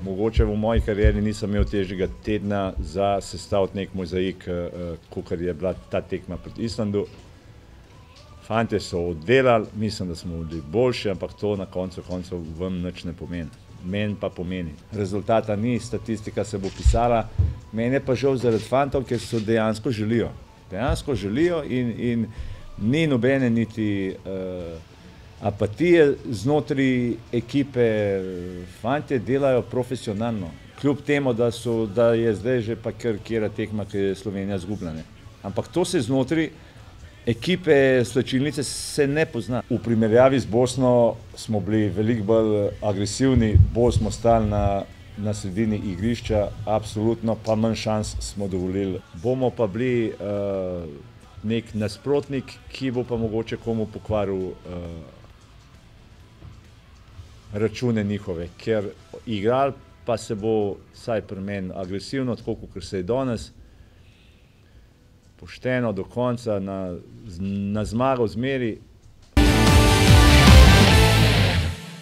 Mogoče v moji karieri nisem imel težjega tedna za sestaviti nek mozaik, kakor je bila ta tekma proti Islandu. Fantje so oddelali, mislim, da smo bili boljši, ampak to na koncu koncev vam nič ne pomeni. Meni pa pomeni. Rezultata ni, statistika se bo pisala, meni je pa žal zaradi fantov, ker so dejansko želijo. Dejansko želijo in ni nobene niti apatije znotraj ekipe. Fantje delajo profesionalno, kljub temu, da je zdaj že pa kar katera tekma, ki je Slovenija izgubila. Ampak to se znotraj ekipe slačilnice se ne pozna. V primerjavi z Bosno smo bili veliko bolj agresivni, bolj smo stali na sredini igrišča, absolutno, pa manj šans smo dovolili. Bomo pa bili nek nasprotnik, ki bo pa mogoče komu pokvaril račune njihove, ker igral pa se bo, vsaj pri meni, agresivno, tako kot se je danes, pošteno do konca, na zmago zmeri.